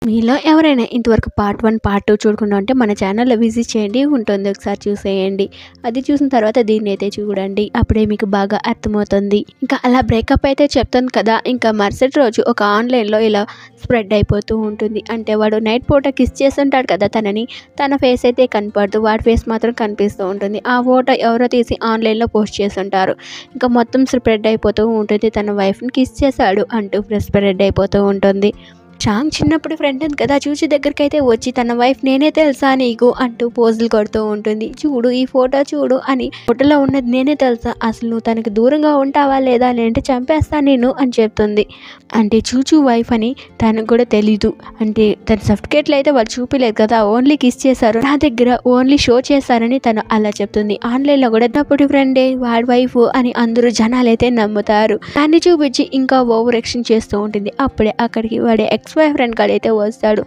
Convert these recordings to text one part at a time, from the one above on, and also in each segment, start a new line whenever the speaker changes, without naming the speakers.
మీలో ఎవరైనా ఇంతవరకు పార్ట్ 1, పార్ట్ 2 చూడకుండా ఉంటే మన ఛానల్‌లో విజిట్ చేయండి. ఉంటుంది ఒకసారి చూసేయండి. అది చూసిన తర్వాత దీన్నైతే చూడండి. అప్పుడే మీకు బాగా అర్థమవుతుంది. ఇంకా అలా బ్రేకప్ అయితే చెప్తుంది కదా! ఇంకా మరుసటి రోజు ఒక ఆన్‌లైన్‌లో ఇలా స్ప్రెడ్ అయిపోతూ ఉంటుంది. అంటే వాడు నైట్ పూట కిస్ చేసుంటాడు కదా తనని. తన ఫేస్ అయితే కనపడదు. వాడి ఫేస్ మాత్రం కనిపిస్తూ ఉంటుంది. ఆ ఫోటో ఎవరో తీసి ఆన్‌లైన్‌లో పోస్ట్ చేసుంటారు. ఇంకా మొత్తం స్ప్రెడ్ అయిపోతూ ఉంటుంది. తన వైఫ్‌ని కిస్ చేశాడు అంటూ స్ప్రెడ్ అయిపోతూ ఉంటుంది. షాంగ్ చిన్నప్పుడు ఫ్రెండ్ ఉంది కదా! చూచి దగ్గరికైతే వచ్చి తన వైఫ్ నేనే తెలుసా నీకు అంటూ పోజులు కొడుతూ ఉంటుంది. చూడు ఈ ఫోటో చూడు అని, ఫోటోలో ఉన్నది నేనే తెలుసా, అసలు నువ్వు తనకి దూరంగా ఉంటావా లేదా, లేదంటే చంపేస్తాను నేను అని చెప్తుంది. అంటే చూచు వైఫ్ అని తనకు కూడా తెలీదు. అంటే తన సర్టిఫికేట్లు అయితే వాళ్ళు చూపించలేదు కదా, ఓన్లీ కిస్ చేశారు, నా దగ్గర ఓన్లీ షో చేశారని తను అలా చెప్తుంది. ఆన్లైన్లో కూడా చిన్నప్పుడు ఫ్రెండే వాడి వైఫ్ అని అందరూ జనాలైతే నమ్ముతారు. దాన్ని చూపించి ఇంకా ఓవర్ యాక్షన్ చేస్తూ ఉంటుంది. అప్పుడే అక్కడికి వాడి ఎక్స్ బాయ్ ఫ్రెండ్ కాడైతే వస్తాడు.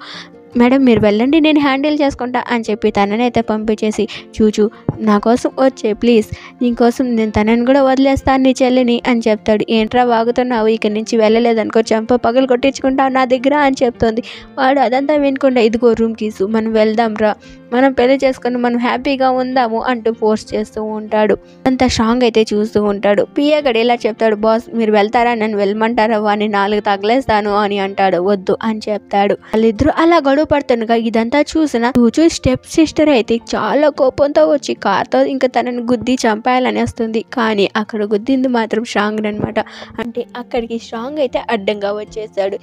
మేడం మీరు వెళ్ళండి, నేను హ్యాండిల్ చేసుకుంటా అని చెప్పి తననైతే పంపించేసి, చూచు నా కోసం వచ్చే ప్లీజ్, నీకోసం నేను తనని కూడా వదిలేస్తాను నీ చెల్లిని అని చెప్తాడు. ఏంట్రా వాగుతున్నావు, ఇక్కడి నుంచి వెళ్ళలేదనుకో చంప పగలు కొట్టించుకుంటావు నా దగ్గర అని చెప్తుంది. వాడు అదంతా వినకుండా ఇదిగో రూమ్ కీసు, మనం వెళ్దాం రా, మనం పెళ్లి చేసుకుని మనం హ్యాపీగా ఉందాము అంటూ ఫోర్స్ చేస్తూ ఉంటాడు. అంత స్ట్రాంగ్ అయితే చూస్తూ ఉంటాడు. పిఏ గడి ఇలా చెప్తాడు, బాస్ మీరు వెళ్తారా, నన్ను వెళ్ళమంటారా, వాడిని 4 తగలేస్తాను అని అంటాడు. వద్దు అని చెప్తాడు. వాళ్ళిద్దరూ అలా గొడవ పడుతుండగా ఇదంతా చూసిన చూచు స్టెప్ సిస్టర్ అయితే చాలా కోపంతో వచ్చి కార్తో ఇంకా తనని గుద్ది చంపేయాలని వస్తుంది. కానీ అక్కడ గుద్దింది మాత్రం స్ట్రాంగ్ అనమాట. అంటే అక్కడికి స్ట్రాంగ్ అయితే అడ్డంగా వచ్చేసాడు.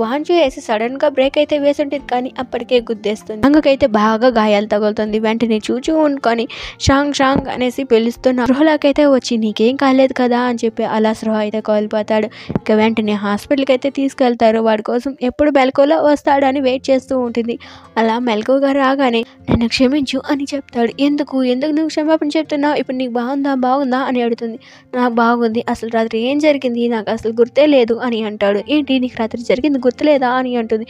వాంచు వేసి సడన్ గా బ్రేక్ అయితే వేసుంటుంది, కానీ అప్పటికే గుద్దేస్తుంది. స్ట్రాంగ్కైతే బాగా గాయాలు తగులుతుంది. వెంటనే చూచు ఉండుకొని షాంగ్ అనేసి పిలుస్తున్న స్పృహలోకైతే వచ్చి నీకేం కాలేదు కదా అని చెప్పి అలా స్పృహ అయితే కోల్పోతాడు. ఇక వెంటనే హాస్పిటల్కి అయితే తీసుకెళ్తారు. వాడి కోసం ఎప్పుడు మెలకువలో వస్తాడని వెయిట్ చేస్తూ ఉంటుంది. అలా మెలకువగా రాగానే నన్ను క్షమించు అని చెప్తాడు. ఎందుకు నువ్వు క్షమాపణ చెప్తున్నావు, ఇప్పుడు నీకు బాగుందా అని అడుగుతుంది. నాకు బాగుంది, అసలు రాత్రి ఏం జరిగింది నాకు అసలు గుర్తే లేదు అని అంటాడు. ఏంటి నీకు రాత్రి జరిగింది గుర్తులేదా అని అంటుంది.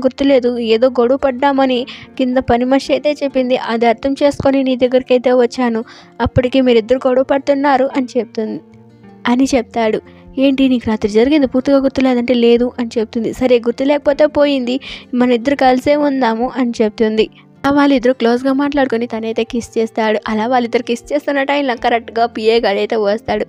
గుర్తులేదు, ఏదో గొడవ పడ్డామని కింద పని మనిషి అయితే చెప్పింది, అది అర్థం చేసుకొని నీ దగ్గరికి అయితే వచ్చాను, అప్పటికి మీరిద్దరు గొడవ పడుతున్నారు అని చెప్తాడు. ఏంటి నీకు రాత్రి జరిగింది పూర్తిగా గుర్తులేదంటే లేదు అని చెప్తుంది. సరే గుర్తు లేకపోతే పోయింది, మన ఇద్దరు కలిసే ఉందాము అని చెప్తుంది. వాళ్ళిద్దరు క్లోజ్గా మాట్లాడుకొని తనైతే కిస్ చేస్తాడు. అలా వాళ్ళిద్దరు కిస్ చేస్తున్న టైంలో కరెక్ట్గా పిఏ గడైతే వస్తాడు.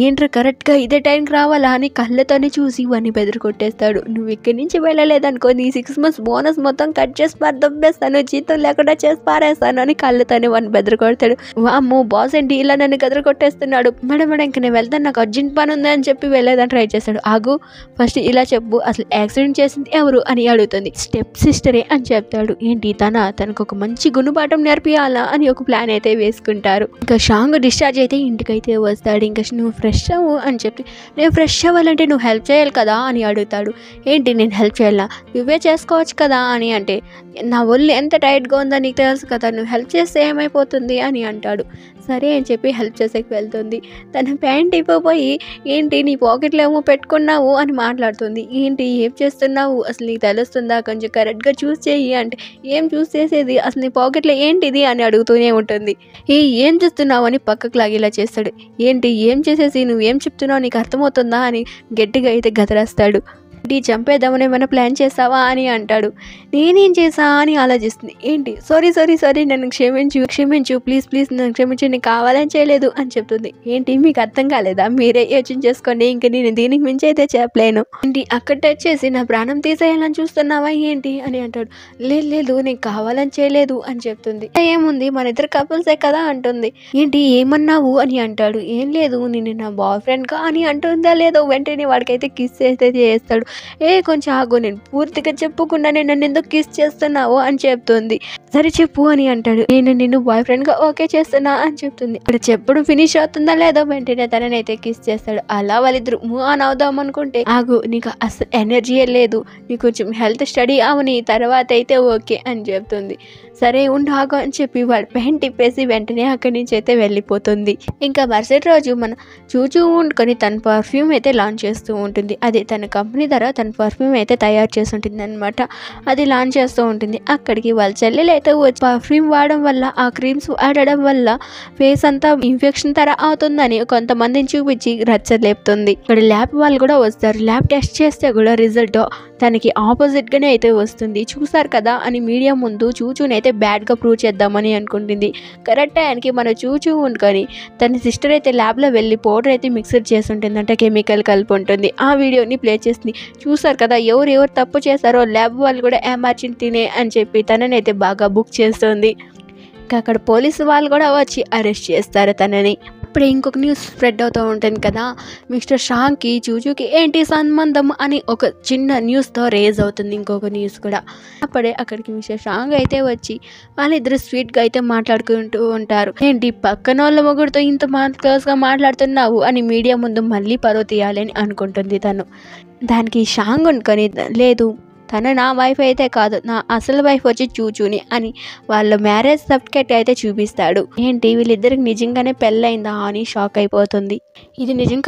ఏంట్రా కరెక్ట్గా ఇదే టైంకి రావాలా అని కళ్ళతోనే చూసి వాడిని బెదిరి కొట్టేస్తాడు. నువ్వు ఇక్కడి నుంచి వెళ్ళలేదనుకో నీ 6 months బోనస్ మొత్తం కట్ చేసి దొబ్బేస్తాను, జీతం లేకుండా చేసి పారేస్తాను అని కళ్ళతోనే వాడిని బెదిరి కొడతాడు. వామ్మో బాస్ ఏంటి ఇలా నన్ను గదిరి కొట్టేస్తున్నాడు, మేడం ఇంక నేను వెళ్తాను, నాకు అర్జెంట్ పని ఉంది అని చెప్పి వెళ్ళేదని ట్రై చేస్తాడు. ఆగు ఫస్ట్ ఇలా చెప్పు, అసలు యాక్సిడెంట్ చేసింది ఎవరు అని అడుగుతుంది. స్టెప్ సిస్టరే అని చెప్తాడు. ఏంటి తనకు ఒక మంచి గుణపాఠం నేర్పియాలా అని ఒక ప్లాన్ అయితే వేసుకుంటారు. ఇంకా షాంగ్ డిశ్చార్జ్ అయితే ఇంటికైతే వస్తాడు. ఇంకా నువ్వు ఫ్రెష్ అవ్వు అని చెప్పి, నేను ఫ్రెష్ అవ్వాలంటే నువ్వు హెల్ప్ చేయాలి కదా అని అడుగుతాడు. ఏంటి నేను హెల్ప్ చేయాలా, నువ్వే చేసుకోవచ్చు కదా అని అంటే, నా ఒళ్ళు ఎంత టైట్గా ఉందో నీకు తెలుసు కదా, నువ్వు హెల్ప్ చేస్తే ఏమైపోతుంది అని అంటాడు. సరే అని చెప్పి హెల్ప్ చేసేకి వెళ్తుంది. తన ప్యాంట్ ఇవ్వబోయి ఏంటి నీ పాకెట్లో ఏమో పెట్టుకున్నావు అని మాట్లాడుతుంది. ఏంటి ఏం చేస్తున్నావు, అసలు నీకు తెలుస్తుందా, కొంచెం కరెక్ట్గా చూస్ చేయి అంటే, ఏం చూస్ చేసేది, అసలు నీ పాకెట్లో ఏంటిది అని అడుగుతూనే ఉంటుంది. ఏం చూస్తున్నావు అని పక్కకు లాగేలా చేస్తాడు. ఏంటి ఏం చేసేసి నువ్వేం చెప్తున్నావు నీకు అర్థమవుతుందా అని గట్టిగా అయితే గదరేస్తాడు. చంపేద్దామని ఏమైనా ప్లాన్ చేసావా అని అంటాడు. నేనేం చేసా అని ఆలోచిస్తుంది. ఏంటి సారీ నన్ను క్షమించు ప్లీజ్ నన్ను క్షమించు, నేను కావాలని చేయలేదు అని చెప్తుంది. ఏంటి మీకు అర్థం కాలేదా, మీరే యోచన చేసుకోండి, ఇంక నేను దీనికి మించి అయితే చెప్పలేను. ఏంటి అక్కడ టచ్ చేసి నా ప్రాణం తీసేయాలని చూస్తున్నావా ఏంటి అని అంటాడు. లేదు నేను కావాలని చేయలేదు అని చెప్తుంది. ఏముంది మన ఇద్దరు కపుల్సే కదా అంటుంది. ఏంటి ఏమన్నావు అని అంటాడు. ఏం లేదు నేను నా బాయ్ ఫ్రెండ్గా అని అంటుందా లేదో వెంటనే వాడికైతే కిస్ అయితే చేస్తాడు. కొంచెం ఆగు, నేను పూర్తిగా చెప్పకుండానే నన్ను ఎందుకు కిస్ చేస్తున్నావు అని చెప్తుంది. సరే చెప్పు అని అంటాడు. నేను నిన్ను బాయ్ ఫ్రెండ్గా ఓకే చేస్తున్నా అని చెప్తుంది. ఇక్కడ చెప్పడం ఫినిష్ అవుతుందా లేదో వెంటనే తననైతే కిస్ చేస్తాడు. అలా వాళ్ళిద్దరు మూవ్ ఆన్ అవుదాం అనుకుంటే, ఆగు నీకు అసలు ఎనర్జీయే లేదు, నీకు కొంచెం హెల్త్ స్టడీ అవని తర్వాత అయితే ఓకే అని చెప్తుంది. సరే ఉండు ఆగు అని చెప్పి వాడు పెన్ తిప్పేసి వెంటనే అక్కడి నుంచి అయితే వెళ్ళిపోతుంది. ఇంకా మరుసటి రోజు మన చూచూ ఉండుకొని తన పర్ఫ్యూమ్ అయితే లాంచ్ చేస్తూ ఉంటుంది. అది తన కంపెనీ ద్వారా తన పర్ఫ్యూమ్ అయితే తయారు చేసి ఉంటుంది అనమాట. అది లాంచ్ చేస్తూ ఉంటుంది. అక్కడికి వాళ్ళ చెల్లెలు అయితే వచ్చి పర్ఫ్యూమ్ వాడడం వల్ల ఆ క్రీమ్స్ వాడడం వల్ల ఫేస్ అంతా ఇన్ఫెక్షన్ తర అవుతుందని కొంతమందిని చూపించి రచ్చలేపుతుంది. ఇక్కడ ల్యాబ్ వాళ్ళు కూడా వస్తారు. ల్యాబ్ టెస్ట్ చేస్తే కూడా రిజల్ట్ తనకి ఆపోజిట్గానే అయితే వస్తుంది. చూసారు కదా అని మీడియా ముందు చూచూని అయితే బ్యాడ్గా ప్రూవ్ చేద్దామని అనుకుంటుంది. కరెక్ట్ టైంకి మన చూచూ ఉంటుంది. తన సిస్టర్ అయితే ల్యాబ్లో వెళ్ళి పౌడర్ అయితే మిక్సర్ చేసి ఉంటుంది, అంటే కెమికల్ కలిపి ఉంటుంది. ఆ వీడియోని ప్లే చేస్తుంది. చూసారు కదా ఎవరు తప్పు చేశారో ల్యాబ్ వాళ్ళు కూడా ఏమార్చిన తినే అని చెప్పి తననైతే బాగా బుక్ చేస్తుంది. ఇంకా అక్కడ పోలీసు వాళ్ళు కూడా వచ్చి అరెస్ట్ చేస్తారు తనని. అప్పుడే ఇంకొక న్యూస్ స్ప్రెడ్ అవుతూ ఉంటుంది కదా, మిస్టర్ షాంగ్కి చూచూకి ఏంటి సంబంధం అని ఒక చిన్న న్యూస్తో రేజ్ అవుతుంది ఇంకొక న్యూస్ కూడా. అప్పుడే అక్కడికి మిస్టర్ షాంగ్ అయితే వచ్చి వాళ్ళిద్దరు స్వీట్గా అయితే మాట్లాడుకుంటూ ఉంటారు. ఏంటి పక్కన వాళ్ళ మొగుడితో ఇంత క్లోజ్గా మాట్లాడుతున్నావు అని మీడియా ముందు మళ్ళీ పరువు తీయాలని అనుకుంటుంది తను. దానికి షాంగ్ అనుకొని లేదు తను నా వైఫ్ అయితే కాదు, నా అసలు వైఫ్ వచ్చి చూచూని అని వాళ్ళ మ్యారేజ్ సర్టిఫికేట్ అయితే చూపిస్తాడు. ఏంటి వీళ్ళిద్దరికి నిజంగానే పెళ్ళయిందా అని షాక్ అయిపోతుంది. ఇది నిజం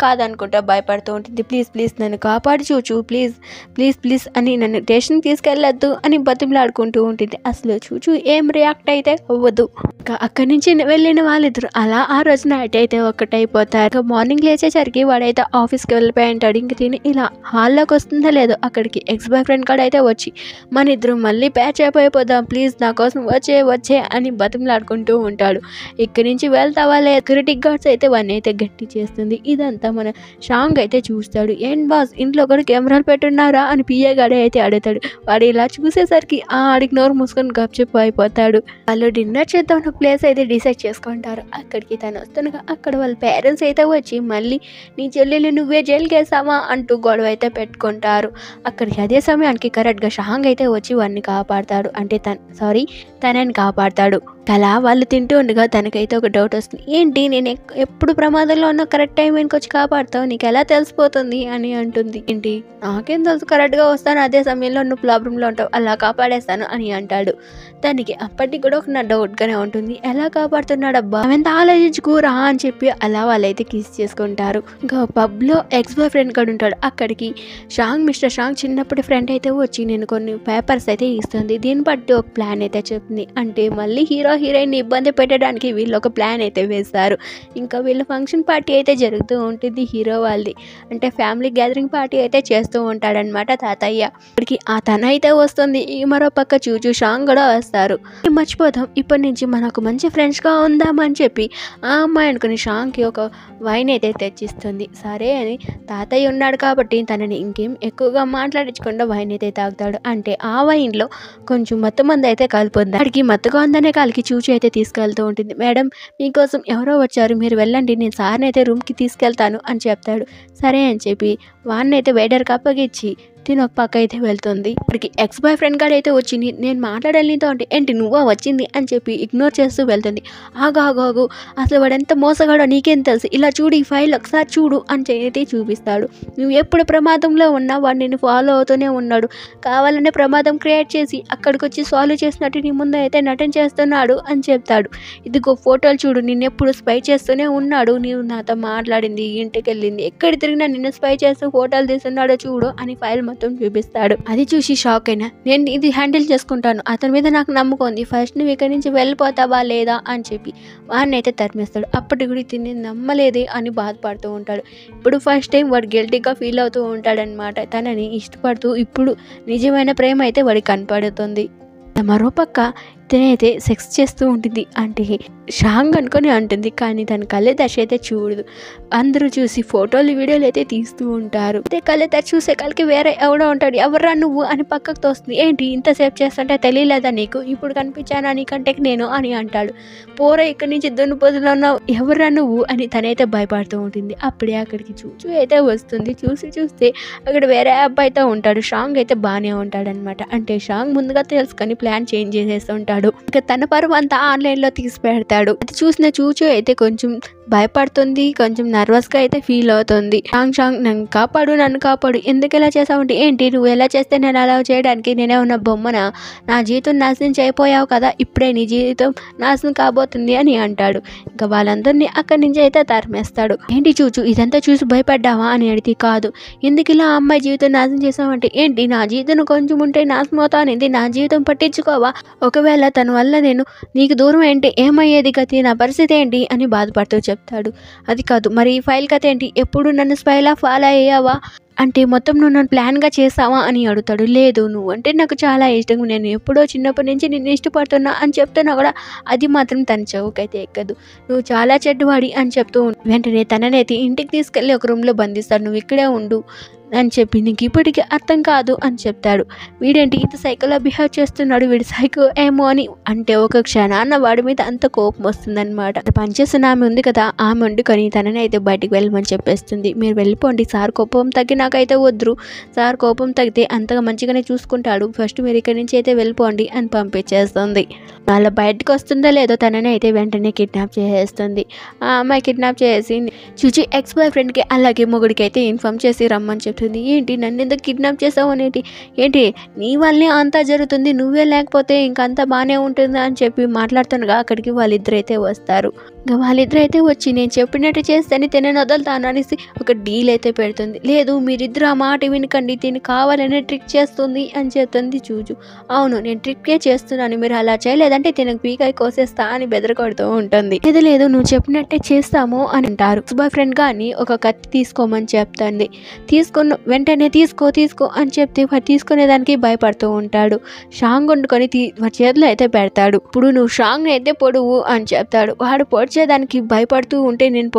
కాదు అనుకుంటా భయపడుతూ ఉంటుంది. ప్లీజ్ నన్ను కాపాడు చూచు, ప్లీజ్ అని నన్ను స్టేషన్కి తీసుకెళ్ళొద్దు అని బతిమలాడుకుంటూ ఉంటుంది. అసలు చూచు ఏం రియాక్ట్ అయితే అవ్వదు. ఇంకా అక్కడి నుంచి వెళ్ళిన వాళ్ళిద్దరు అలా ఆ రోజు నైట్ అయితే ఒకటైపోతారు. మార్నింగ్ లేచేసరికి వాడైతే ఆఫీస్కి వెళ్ళిపోయి ఉంటాడు. ఇంక తిని ఇలా హాల్లోకి వస్తుందో లేదో అక్కడికి ఎక్స్ బాయ్ ఫ్రెండ్ కూడా అయితే వచ్చి మన ఇద్దరు మళ్ళీ ప్యాచ్ అయిపోదాం ప్లీజ్ నా కోసం వచ్చే అని బతిమలాడుకుంటూ ఉంటాడు. ఇక్కడి నుంచి వెళ్తావా లేదు సెక్యూరిటీ గార్డ్స్ అయితే వాడిని అయితే గట్టి చేస్తుంది. ఇదంతా మన షాంగ్ అయితే చూస్తాడు. ఏంటి బాస్ ఇంట్లో కూడా కెమెరాలు పెట్టున్నారా అని పిఏ గాడే అయితే అడుగుతాడు. వాడు ఇలా చూసేసరికి ఆడికి నోరు మూసుకొని గప్చిప్ అయిపోతాడు. వాళ్ళు డిన్నర్ చేద్దాం ఒక ప్లేస్ అయితే డిసైడ్ చేసుకుంటారు. అక్కడికి తను వస్తుండగా అక్కడ వాళ్ళ పేరెంట్స్ అయితే వచ్చి మళ్ళీ నీ చెల్లెలు నువ్వే జైలుకి వేసావా అంటూ గొడవ అయితే పెట్టుకుంటారు. అక్కడికి అదే సమయానికి కరెక్ట్గా షాంగ్ అయితే వచ్చి వాడిని కాపాడతాడు. అంటే తనని కాపాడతాడు. అలా వాళ్ళు తింటూ ఉండగా తనకైతే ఒక డౌట్ వస్తుంది. ఏంటి నేను ఎప్పుడు ప్రమాదంలో ఉన్నా కరెక్ట్ టైం వెనుక వచ్చి కాపాడుతావు, నీకు ఎలా తెలిసిపోతుంది అని అంటుంది. ఏంటి నాకేం తెలుసు, కరెక్ట్గా వస్తాను అదే సమయంలో నువ్వు ప్రాబ్లంలో ఉంటావు, అలా కాపాడేస్తాను అని అంటాడు. దానికి అప్పటికి కూడా ఒక నా డౌట్గానే ఉంటుంది. ఎలా కాపాడుతున్నాడబ్బా ఎంత ఆలోచించుకోరా అని చెప్పి అలా వాళ్ళైతే కిస్ చేసుకుంటారు. ఇంకా పబ్లో ఎక్స్ బాయ్ ఫ్రెండ్ కూడా ఉంటాడు. అక్కడికి మిస్టర్ షాంగ్ చిన్నప్పటి ఫ్రెండ్ అయితే వచ్చి నేను కొన్ని పేపర్స్ అయితే ఇస్తుంది. దీన్ని బట్టి ఒక ప్లాన్ అయితే చెప్తుంది. అంటే మళ్ళీ హీరోయిన్ ఇబ్బంది పెట్టడానికి వీళ్ళు ఒక ప్లాన్ అయితే వేస్తారు. ఇంకా వీళ్ళ ఫంక్షన్ పార్టీ అయితే జరుగుతూ ఉంటుంది. హీరో వాళ్ళది అంటే ఫ్యామిలీ గ్యాదరింగ్ పార్టీ అయితే చేస్తూ ఉంటాడనమాట తాతయ్య. ఇక్కడికి ఆ తన అయితే వస్తుంది. ఈ మరో పక్క చూచు షాంగ్ కూడా వస్తారు. మర్చిపోదాం ఇప్పటి నుంచి మనకు మంచి ఫ్రెండ్స్గా ఉందామని చెప్పి ఆ అమ్మాయి అనుకుని షాంగ్కి ఒక వైన్ అయితే తెచ్చిస్తుంది. సరే అని తాతయ్య ఉన్నాడు కాబట్టి తనని ఇంకేం ఎక్కువగా మాట్లాడించకుండా వైన్ అయితే తాగుతాడు. అంటే ఆ వైన్లో కొంచెం మత్తు మంది అయితే కలుపుంది. అడిగి మత్తుగా ఉందనే కాలికి చూచి అయితే తీసుకెళ్తూ ఉంటుంది. మేడం మీకోసం ఎవరో వచ్చారు, మీరు వెళ్ళండి, నేను సార్ని అయితే రూమ్కి తీసుకెళ్తాను అని చెప్తాడు. సరే అని చెప్పి వాడిని అయితే వెయిటర్కి అప్పగిచ్చి తిని ఒక పక్క అయితే వెళ్తుంది. ఇక్కడికి ఎక్స్ బాయ్ ఫ్రెండ్ గారు అయితే వచ్చి నేను మాట్లాడాలి నీతో అంటే ఏంటి నువ్వా వచ్చింది అని చెప్పి ఇగ్నోర్ చేస్తూ వెళ్తుంది. ఆగు అసలు వాడు ఎంత మోసగాడో నీకేం తెలుసు, ఇలా చూడు ఈ ఫైల్ ఒకసారి చూడు అని అయితే చూపిస్తాడు. నువ్వు ఎప్పుడు ప్రమాదంలో ఉన్నా వాడు నేను ఫాలో అవుతూనే ఉన్నాడు, కావాలనే ప్రమాదం క్రియేట్ చేసి అక్కడికి వచ్చి సాల్వ్ చేసినట్టు నీ ముందు అయితే నటన చేస్తున్నాడు అని చెప్తాడు. ఇదిగో ఫోటోలు చూడు, నిన్ను ఎప్పుడు స్పై చేస్తూనే ఉన్నాడు, నీవు నాతో మాట్లాడింది, ఇంటికి వెళ్ళింది, ఎక్కడ తిరిగినా నిన్ను స్పై చేస్తూ ఫోటోలు తీస్తున్నాడో చూడు అని ఫైల్ మొత్తం చూపిస్తాడు. అది చూసి షాక్ అయినా నేను ఇది హ్యాండిల్ చేసుకుంటాను, అతని మీద నాకు నమ్మకం ఉంది, ఫస్ట్ నువ్వు ఇక్కడి నుంచి వెళ్ళిపోతావా లేదా అని చెప్పి వాడిని అయితే తరిమేస్తాడు. అప్పటి కూడా తిని నమ్మలేదే అని బాధపడుతూ ఉంటాడు. ఇప్పుడు ఫస్ట్ టైం వాడు గిల్టీగా ఫీల్ అవుతూ ఉంటాడనమాట. తనని ఇష్టపడుతూ ఇప్పుడు నిజమైన ప్రేమ అయితే వాడికి కనపడుతుంది. మరోపక్క తనైతే సెక్స్ చేస్తూ ఉంటుంది. అంటే షాంగ్ అనుకొని అంటుంది, కానీ తన కళ్ళెదర్శి అయితే చూడదు. అందరూ చూసి ఫోటోలు వీడియోలు అయితే తీస్తూ ఉంటారు. అయితే కళ్ళెదర్శి చూసే కళ్ళకి వేరే ఎవడో ఉంటాడు, ఎవర్రా నువ్వు అని పక్కకు తోస్తుంది. ఏంటి ఇంతసేపు చేస్తుంటే తెలియలేదా నీకు, ఇప్పుడు కనిపించానా నీకంటే నేను అని అంటాడు. పోరా ఇక్కడి నుంచి దున్నుపోతులో ఉన్నావు, ఎవర్రా నువ్వు అని తనైతే భయపడుతూ ఉంటుంది. అప్పుడే అక్కడికి చూచు అయితే వస్తుంది. చూస్తే అక్కడ వేరే అబ్బాయితో ఉంటాడు. షాంగ్ అయితే బాగానే ఉంటాడనమాట. అంటే షాంగ్ ముందుగా తెలుసుకొని ప్లాన్ చేంజ్ చేసేస్తుంటాడు. ఇంకా తన పరువు అంతా ఆన్లైన్లో తీసి పెడతాడు. అది చూసిన చూచు అయితే కొంచెం భయపడుతుంది, కొంచెం నర్వస్గా అయితే ఫీల్ అవుతుంది. షాంగ్ నన్ను కాపాడు, ఎందుకు ఇలా చేసావంటే, ఏంటి నువ్వు ఎలా చేస్తే నేను అలా చేయడానికి నేనేమన్నా బొమ్మనా, నా జీవితం నాశనం చేయపోయావు కదా, ఇప్పుడే నీ జీవితం నాశనం కాబోతుంది అని అంటాడు. ఇంకా వాళ్ళందరినీ అక్కడి నుంచి అయితే తరిమేస్తాడు. ఏంటి చూచు ఇదంతా చూసి భయపడ్డావా అని అడిగితే, కాదు, ఎందుకు ఇలా అమ్మాయి జీవితం నాశనం చేసావంటే, ఏంటి నా జీవితం కొంచెం ఉంటే నాశనం అవుతానేది, నా జీవితం పట్టించుకోవా, ఒకవేళ తన వల్ల నేను నీకు దూరం ఏంటి ఏమయ్యేది గతి, నా పరిస్థితి ఏంటి అని బాధపడుతూ చెప్తాడు. అది కాదు, మరి ఈ ఫైల్ కథ ఏంటి, ఎప్పుడు నన్ను స్పైలా ఫాలో అయ్యావా అంటే, మొత్తం నువ్వు నన్ను ప్లాన్గా చేసావా అని అడుగుతాడు. లేదు, నువ్వు అంటే నాకు చాలా ఇష్టం, నేను ఎప్పుడో చిన్నప్పటి నుంచి నిన్ను ఇష్టపడుతున్నా అని చెప్తున్నా కూడా అది మాత్రం తన చెవుకైతే ఎక్కదు. నువ్వు చాలా చెడ్డవాడి అని చెప్తూ వెంటనే తననైతే ఇంటికి తీసుకెళ్ళి ఒక రూమ్లో బంధిస్తాడు. నువ్వు ఇక్కడే ఉండు అని చెప్పి, నీకు ఇప్పటికీ అర్థం కాదు అని చెప్తాడు. వీడేంటి ఇంత సైకోలా బిహేవ్ చేస్తున్నాడు, వీడు సైకో ఏమో అని అంటే, ఒక క్షణాన్న వాడి మీద అంత కోపం వస్తుందన్నమాట. పనిచేస్తున్న ఆమె ఉంది కదా, ఆమె వండుకొని తనని అయితే బయటికి వెళ్ళమని చెప్పేస్తుంది. మీరు వెళ్ళిపోండి, సార్ కోపం తగ్గి నాకైతే వద్దు, సార్ కోపం తగ్గితే అంతగా మంచిగానే చూసుకుంటాడు, ఫస్ట్ మీరు ఇక్కడి నుంచి అయితే వెళ్ళిపోండి అని పంపించేస్తుంది. అలా బయటకు వస్తుందో లేదో తనని అయితే వెంటనే కిడ్నాప్ చేసేస్తుంది. ఆ అమ్మాయి కిడ్నాప్ చేసి చూచి ఎక్స్ బాయ్ ఫ్రెండ్కి అలాగే మొగుడికి అయితే ఇన్ఫామ్ చేసి రమ్మని చెప్తుంది. ఏంటి నన్ను ఎందుకు కిడ్నాప్ చేసావు అనేటి, ఏంటి నీ వల్లే అంతా జరుగుతుంది, నువ్వే లేకపోతే ఇంకంతా బాగానే ఉంటుంది అని చెప్పి మాట్లాడుతుండగా అక్కడికి వాళ్ళిద్దరైతే వస్తారు. ఇంకా వాళ్ళిద్దరైతే వచ్చి నేను చెప్పినట్టు చేస్తేనే తినని వదులుతాను అనేసి ఒక డీల్ అయితే పెడుతుంది. లేదు, మీరిద్దరు ఆ మాట వినకండి, తిని కావాలనే ట్రిక్ చేస్తుంది అని చెప్తుంది చూచు. అవును, నేను ట్రిక్కే చేస్తున్నాను, మీరు అలా చేయలేదంటే తినకు పీకాయ కోసేస్తా అని బెదరకొడుతూ ఉంటుంది. లేదు, నువ్వు చెప్పినట్టే చేస్తాము అని అంటారు. బాయ్ ఫ్రెండ్ గాని ఒక కత్తి తీసుకోమని చెప్తుంది. తీసుకున్న వెంటనే తీసుకో అని చెప్తే వాడు తీసుకునేదానికి భయపడుతూ ఉంటాడు. షాంగ్ వండుకొని వాడి చేతిలో అయితే పెడతాడు. ఇప్పుడు నువ్వు షాంగ్ అయితే పొడువు అని చెప్తాడు. వాడు పొడిచేదానికి భయపడుతూ ఉంటే, నేను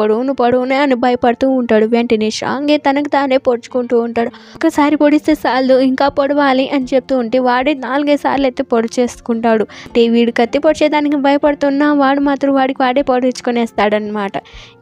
పొడవునే అని భయపడుతూ ఉంటాడు. వెంటనే షాంగే తనకు తానే పొడుచుకుంటూ ఉంటాడు. ఒకసారి పొడిస్తే చాలు, ఇంకా పొడవాలి అని చెప్తూ ఉంటే వాడే 4-5 సార్లు అయితే పొడి చేసుకుంటాడు. అంటే వీడు కత్తి పొడిచేదానికి భయపడుతున్నా వాడు మాత్రం వాడే పొడిచుకొనేస్తాడనమాట.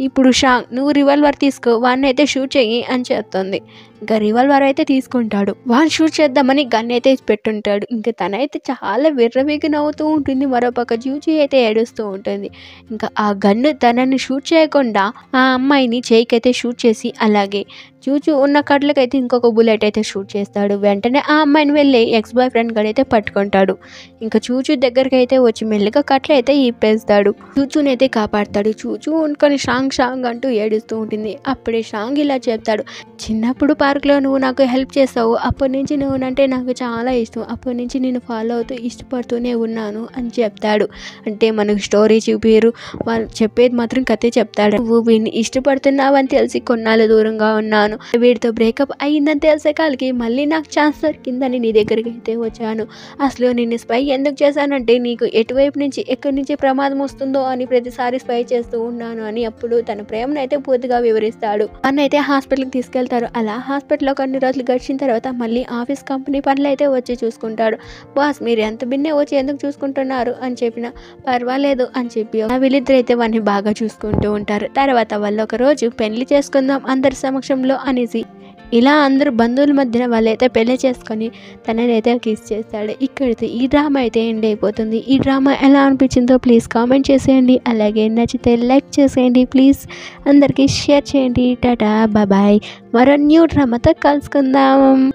ఇప్పుడు షాంగ్, నువ్వు రివాల్వర్ తీసుకో, వాడిని అయితే షూట్ చెయ్యి అని చెప్తుంది. ఇంకా రివాల్వర్ అయితే తీసుకుంటాడు. వాడు షూట్ చేద్దామని గన్ అయితే పెట్టుంటాడు. ఇంకా తనైతే చాలా విర్రవీగి నవ్వుతూ ఉంటుంది. మరోపక్క జూజీ అయితే ఏడుస్తూ ఉంటుంది. ఇంకా ఆ గన్ను తనని షూట్ చేయకుండా ఆ అమ్మాయిని చేయికైతే షూట్ చేసి, అలాగే జూజు ఉన్న కట్లకైతే ఇంకొక బుల్లెట్ అయితే షూట్ చేస్తాడు. వెంటనే ఆ అమ్మాయిని వెళ్ళి ఎక్స్ బాయ్ ఫ్రెండ్ గడైతే పట్టుకుంటాడు. ఇంకా చూచు దగ్గరికి అయితే వచ్చి మెల్లిగా కట్లు అయితే ఇప్పేస్తాడు. చూచునైతే కాపాడతాడు. చూచు అనుకొని షాంగ్ అంటూ ఏడుస్తూ ఉంటుంది. అప్పుడే షాంగ్ ఇలా చెప్తాడు, చిన్నప్పుడు పార్క్లో నువ్వు నాకు హెల్ప్ చేస్తావు, అప్పటి నుంచి నువ్వునంటే నాకు చాలా ఇష్టం, అప్పటి నుంచి నేను ఫాలో అవుతూ ఇష్టపడుతూనే ఉన్నాను అని చెప్తాడు. అంటే మనకు స్టోరీ చూపిరు, వాళ్ళు చెప్పేది మాత్రం కథే చెప్తాడు. నువ్వు వీడిని ఇష్టపడుతున్నావు అని తెలిసి కొన్నాళ్ళు దూరంగా ఉన్నాను, వీడితో బ్రేకప్ అయ్యిందని తెలిసే కాలికి మళ్ళీ నాకు ఛాన్స్ దొరికిందని నీ దగ్గరికి అయితే వచ్చాను. అసలు నిన్ను స్పై ఎందుకు చేశానంటే, నీకు ఎటువైపు నుంచి ఎక్కడి నుంచి ప్రమాదం వస్తుందో అని ప్రతిసారి స్పై చేస్తూ ఉన్నాను అని అప్పుడు తన ప్రేమను అయితే పూర్తిగా వివరిస్తాడు. అన్నైతే హాస్పిటల్కి తీసుకెళ్తారు. అలా హాస్పిటల్లో కొన్ని రోజులు గడిచిన తర్వాత మళ్ళీ ఆఫీస్ కంపెనీ పనులు అయితే వచ్చి చూసుకుంటాడు. బాస్, మీరు ఎంత బిన్నే వచ్చి ఎందుకు చూసుకుంటున్నారు అని చెప్పిన పర్వాలేదు అని చెప్పి వీళ్ళిద్దరైతే వాడిని బాగా చూసుకుంటూ ఉంటారు. తర్వాత వాళ్ళు ఒక రోజు పెళ్లి చేసుకుందాం అందరి సమక్షంలో అనేసి ఇలా అందరూ బంధువుల మధ్యన వాళ్ళైతే పెళ్లి చేసుకొని తననైతే కిస్ చేస్తాడు. ఇక్కడితో ఈ డ్రామా అయితే ఎండ్ అయిపోతుంది. ఈ డ్రామా ఎలా అనిపించిందో ప్లీజ్ కామెంట్ చేసేయండి. అలాగే నచ్చితే లైక్ చేసేయండి. ప్లీజ్ అందరికీ షేర్ చేయండి. టాటా బాయ్. మరో న్యూ డ్రామాతో కలుసుకుందాం.